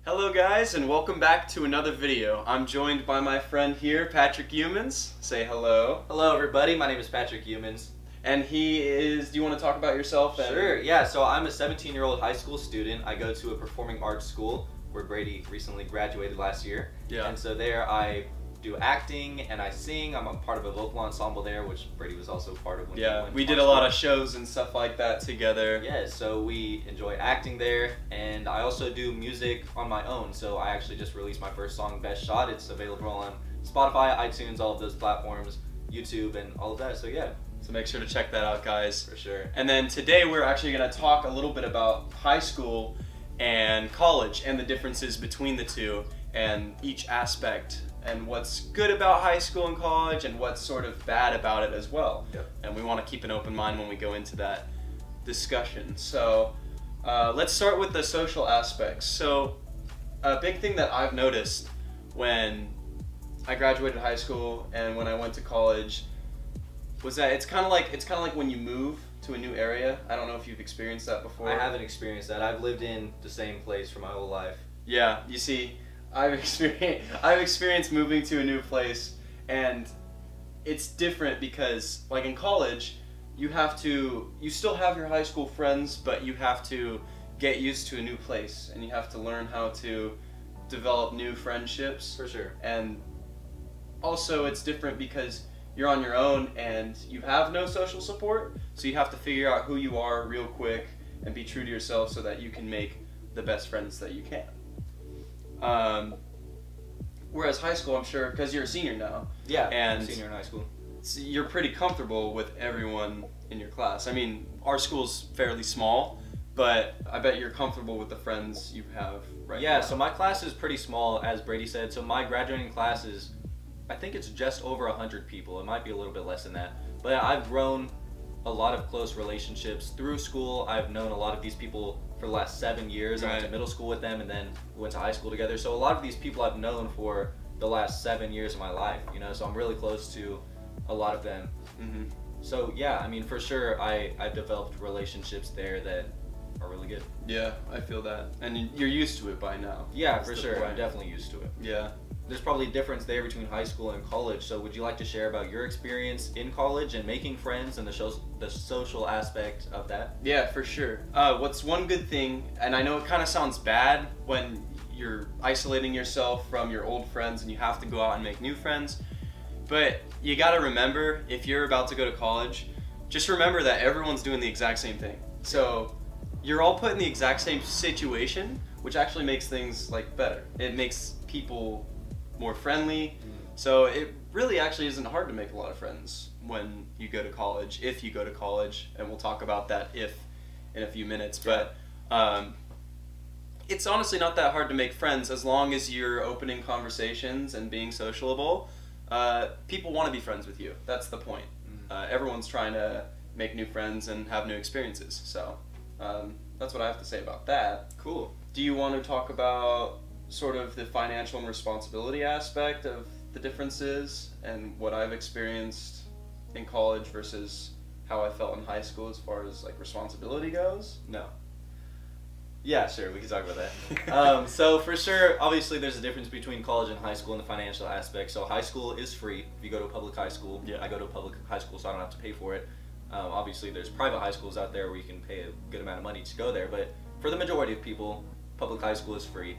Hello guys, and welcome back to another video. I'm joined by my friend here, Patrick Humans. Say hello. Hello everybody, my name is Patrick Humans. And he is, do you want to talk about yourself? Sure, yeah, so I'm a 17-year-old high school student. I go to a performing arts school where Brady recently graduated last year. Yeah. And so there I do acting and I sing. I'm a part of a vocal ensemble there, which Brady was also part of when he went we to did art a lot school. of shows and stuff like that together. Yeah, so we enjoy acting there, and I also do music on my own. So I actually just released my first song, Best Shot. It's available on Spotify, iTunes, all of those platforms, YouTube, and all of that. So yeah. So make sure to check that out, guys. For sure. And then today we're actually going to talk a little bit about high school and college and the differences between the two and each aspect and what's good about high school and college and what's sort of bad about it as well. Yep. And we want to keep an open mind when we go into that discussion. So let's start with the social aspects. So a big thing that I've noticed when I graduated high school and when I went to college was that it's kind of like when you move to a new area. I don't know if you've experienced that before. I haven't experienced that. I've lived in the same place for my whole life. Yeah, you see, I've experienced moving to a new place, and it's different because, like in college, you still have your high school friends, but you have to get used to a new place, and you have to learn how to develop new friendships. For sure. And also, it's different because you're on your own and you have no social support, so you have to figure out who you are real quick and be true to yourself so that you can make the best friends that you can. Whereas high school, I'm sure, because you're a senior now. Yeah, and I'm a senior in high school. So you're pretty comfortable with everyone in your class. I mean, our school's fairly small, but I bet you're comfortable with the friends you have right now. Yeah, so my class is pretty small, as Brady said. So my graduating class is, I think it's just over 100 people. It might be a little bit less than that. But I've grown a lot of close relationships through school. I've known a lot of these people for the last 7 years. Right. I went to middle school with them, and then we went to high school together. So a lot of these people I've known for the last 7 years of my life, you know, so I'm really close to a lot of them. Mm-hmm. So yeah, I mean, for sure, I've developed relationships there that are really good. Yeah, I feel that. And you're used to it by now. Yeah, That's for the sure. point. I'm definitely used to it. Yeah. There's probably a difference there between high school and college. So would you like to share about your experience in college and making friends and the social aspect of that? Yeah, for sure. What's one good thing, and I know it kind of sounds bad when you're isolating yourself from your old friends and you have to go out and make new friends, but you got to remember, if you're about to go to college, just remember that everyone's doing the exact same thing. So you're all put in the exact same situation, which actually makes things like better. It makes people more friendly. So it really actually isn't hard to make a lot of friends when you go to college, if you go to college, and we'll talk about that if in a few minutes. But it's honestly not that hard to make friends as long as you're opening conversations and being sociable. People want to be friends with you. That's the point. Everyone's trying to make new friends and have new experiences. So that's what I have to say about that. Cool. Do you want to talk about sort of the financial and responsibility aspect of the differences and what I've experienced in college versus how I felt in high school as far as like responsibility goes? No. Yeah, sure, we can talk about that. So for sure, obviously there's a difference between college and high school in the financial aspect. So high school is free if you go to a public high school. Yeah. I go to a public high school, so I don't have to pay for it. Obviously there's private high schools out there where you can pay a good amount of money to go there, but for the majority of people, public high school is free.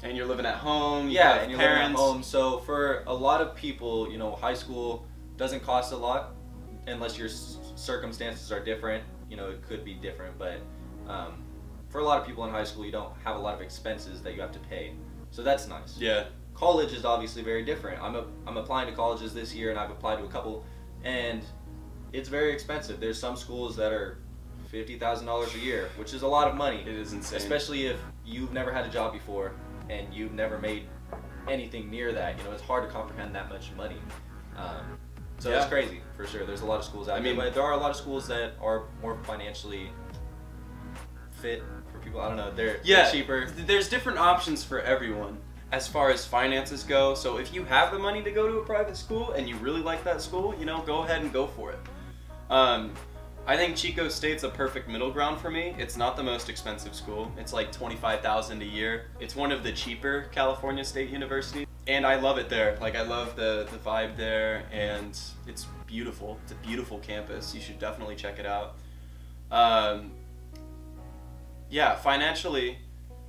And you're living at home. Yeah, you and you're parents. living at home. So for a lot of people, you know, high school doesn't cost a lot unless your circumstances are different. You know, it could be different, but for a lot of people in high school, you don't have a lot of expenses that you have to pay. So that's nice. Yeah. College is obviously very different. I'm applying to colleges this year, and I've applied to a couple, and it's very expensive. There's some schools that are $50,000 a year, which is a lot of money. It is insane. Especially if you've never had a job before and you've never made anything near that. You know, it's hard to comprehend that much money. So Yeah. it's crazy, for sure. There's a lot of schools out there, but there are a lot of schools that are more financially fit for people. I don't know, they're cheaper. There's different options for everyone as far as finances go. So if you have the money to go to a private school and you really like that school, you know, go ahead and go for it. I think Chico State's a perfect middle ground for me. It's not the most expensive school. It's like $25,000 a year. It's one of the cheaper California State universities. And I love it there. Like, I love the vibe there, and it's beautiful. It's a beautiful campus. You should definitely check it out. Yeah, financially,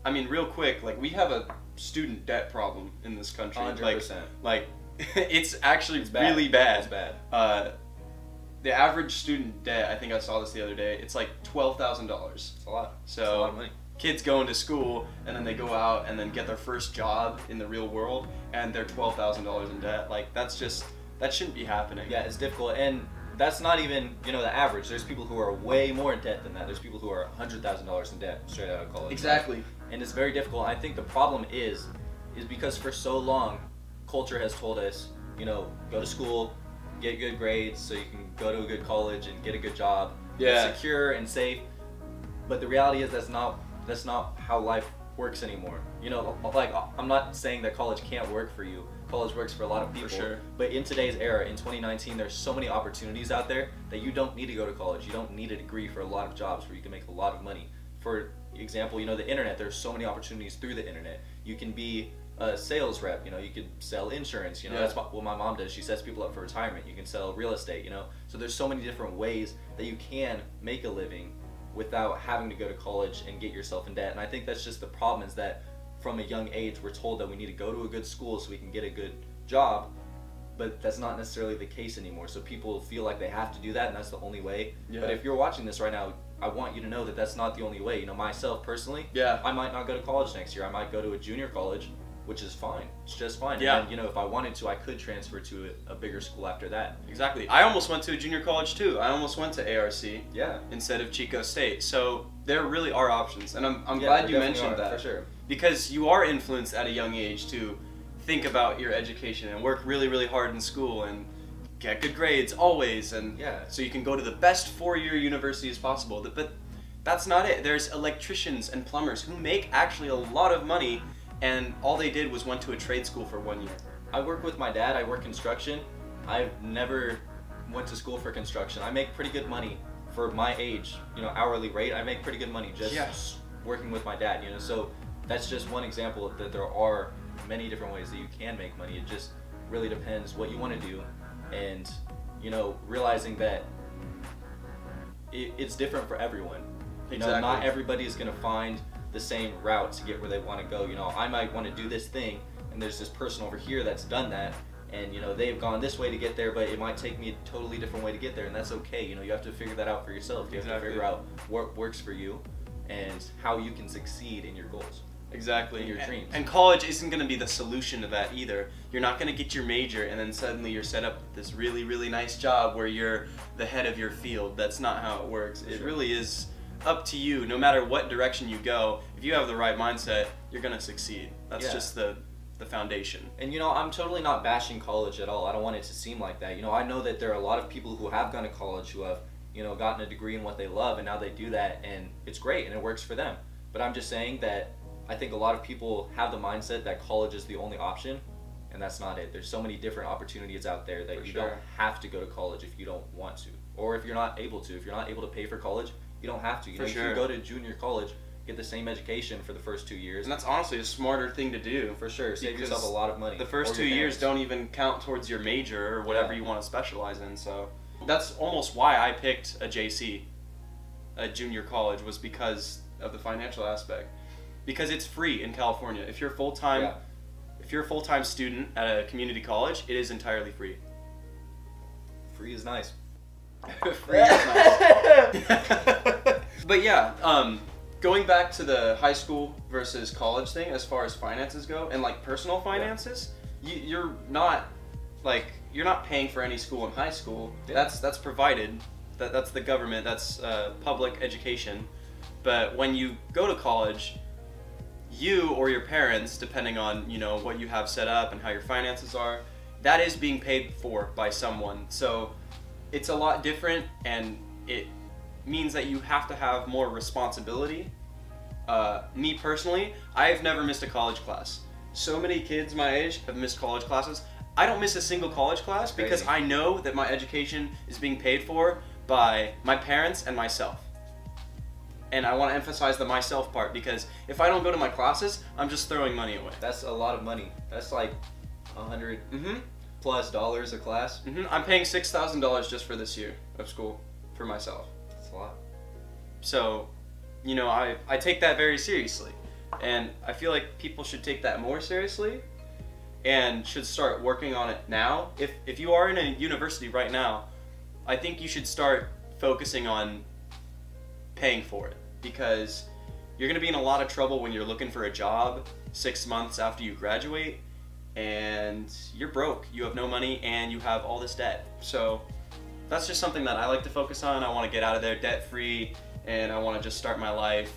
I mean, real quick, like, we have a student debt problem in this country. 100%. Like it's actually really bad. It's bad. The average student debt, I think I saw this the other day, it's like $12,000. It's a lot. So it's a lot of money. Kids go into school and then they go out and then get their first job in the real world and they're $12,000 in debt. Like, that shouldn't be happening. Yeah, it's difficult, and that's not even, you know, the average. There's people who are way more in debt than that. There's people who are $100,000 in debt straight out of college. Exactly. And it's very difficult. I think the problem is because for so long, culture has told us, you know, go to school, get good grades so you can go to a good college and get a good job. Yeah. It's secure and safe. But the reality is that's not how life works anymore. You know, like, I'm not saying that college can't work for you. College works for a lot of people. For sure. But in today's era, in 2019, there's so many opportunities out there that you don't need to go to college. You don't need a degree for a lot of jobs where you can make a lot of money. For example, you know, the internet, there's so many opportunities through the internet. You can be a sales rep, you know, you could sell insurance, you know, that's what my mom does. She sets people up for retirement. You can sell real estate, you know. So there's so many different ways that you can make a living without having to go to college and get yourself in debt. And I think that's just the problem, is that from a young age we're told that we need to go to a good school so we can get a good job, but that's not necessarily the case anymore. So people feel like they have to do that and that's the only way. But if you're watching this right now, I want you to know that that's not the only way. You know, myself personally, I might not go to college next year. I might go to a junior college, which is fine. It's just fine. And then, you know, if I wanted to, I could transfer to a bigger school after that. Exactly. I almost went to a junior college too. I almost went to ARC instead of Chico State. So there really are options, and I'm glad you mentioned that. For sure. Because you are influenced at a young age to think about your education and work really, really hard in school and get good grades always, and so you can go to the best four-year university as possible. But that's not it. There's electricians and plumbers who make actually a lot of money, and all they did was went to a trade school for 1 year. I work with my dad. I work construction. I've never went to school for construction. I make pretty good money for my age, you know, hourly rate. I make pretty good money just working with my dad, you know. So that's just one example that there are many different ways that you can make money. It just really depends what you want to do, and, you know, realizing that it's different for everyone. You know, not everybody is going to find the same route to get where they want to go. You know, I might want to do this thing, and there's this person over here that's done that, and, you know, they've gone this way to get there, but it might take me a totally different way to get there, and that's okay. You know, you have to figure that out for yourself. You have to figure out what works for you and how you can succeed in your goals. Exactly. In your dreams. And college isn't going to be the solution to that either. You're not going to get your major and then suddenly you're set up with this really, really nice job where you're the head of your field. That's not how it works. It really is up to you. No matter what direction you go, if you have the right mindset, you're going to succeed. That's just the foundation. And, you know, I'm totally not bashing college at all. I don't want it to seem like that. You know, I know that there are a lot of people who have gone to college who have, you know, gotten a degree in what they love, and now they do that, and it's great and it works for them. But I'm just saying that I think a lot of people have the mindset that college is the only option, and that's not it. There's so many different opportunities out there that you don't have to go to college if you don't want to, or if you're not able to. If you're not able to pay for college, you don't have to. You know, you can go to junior college, get the same education for the first 2 years. And that's honestly a smarter thing to do. For sure. Save yourself a lot of money. The first 2 years don't even count towards your major or whatever you want to specialize in. So that's almost why I picked a JC, a junior college, was because of the financial aspect. Because it's free in California. If you're full-time, if you're a full-time student at a community college, it is entirely free. Free is nice. Free is nice. But yeah, going back to the high school versus college thing, as far as finances go, and like personal finances, you're not paying for any school in high school. That's provided. That's the government. That's public education. But when you go to college, you or your parents, depending on, you know, what you have set up and how your finances are, that is being paid for by someone. So it's a lot different, and it means that you have to have more responsibility. Me personally, I've never missed a college class. So many kids my age have missed college classes. I don't miss a single college class because I know that my education is being paid for by my parents and myself. And I want to emphasize the myself part, because if I don't go to my classes, I'm just throwing money away. That's a lot of money. That's like $100 Mm-hmm. plus a class. Mm-hmm. I'm paying $6,000 just for this year of school for myself. That's a lot. So, you know, I take that very seriously. And I feel like people should take that more seriously and should start working on it now. If you are in a university right now, I think you should start focusing on paying for it, because you're going to be in a lot of trouble when you're looking for a job 6 months after you graduate and you're broke, you have no money, and you have all this debt. So that's just something that I like to focus on. I want to get out of there debt free, and I want to just start my life,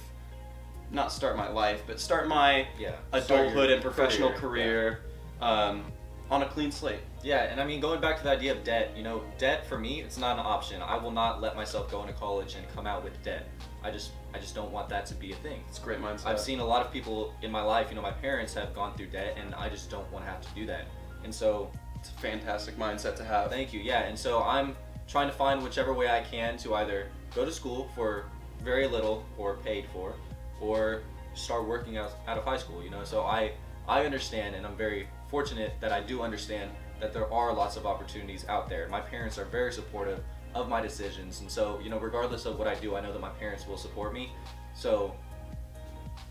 not start my life, but start my adulthood and professional career on a clean slate. Yeah, and I mean, going back to the idea of debt, you know, debt for me, it's not an option. I will not let myself go into college and come out with debt. I just don't want that to be a thing. It's a great mindset. I've seen a lot of people in my life, you know, my parents have gone through debt, and I just don't want to have to do that. And so it's a fantastic mindset to have. Thank you. Yeah, and so I'm trying to find whichever way I can to either go to school for very little or paid for, or start working out of high school, you know. So I understand, and I'm very fortunate that I do understand that there are lots of opportunities out there. My parents are very supportive of my decisions, and so, you know, regardless of what I do, I know that my parents will support me. So,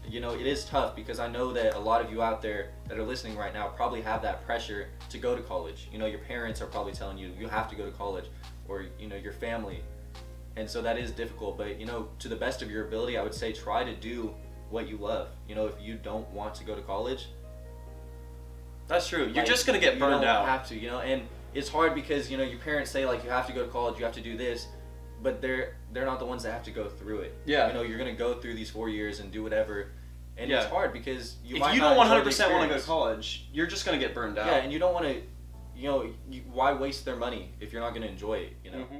you know, it is tough, because I know that a lot of you out there that are listening right now probably have that pressure to go to college. You know, your parents are probably telling you you have to go to college, or, you know, your family. And so that is difficult, but, you know, to the best of your ability, I would say try to do what you love. You know, if you don't want to go to college, that's true. You're just gonna get burned out. You don't have to, you know, and it's hard because, you know, your parents say, like, you have to go to college, you have to do this, but they're not the ones that have to go through it. Yeah. You know, you're gonna go through these 4 years and do whatever, and it's hard because if you don't 100% want to go to college, you're just gonna get burned out. Yeah, and you don't want to, you know, why waste their money if you're not gonna enjoy it, you know? Mm-hmm.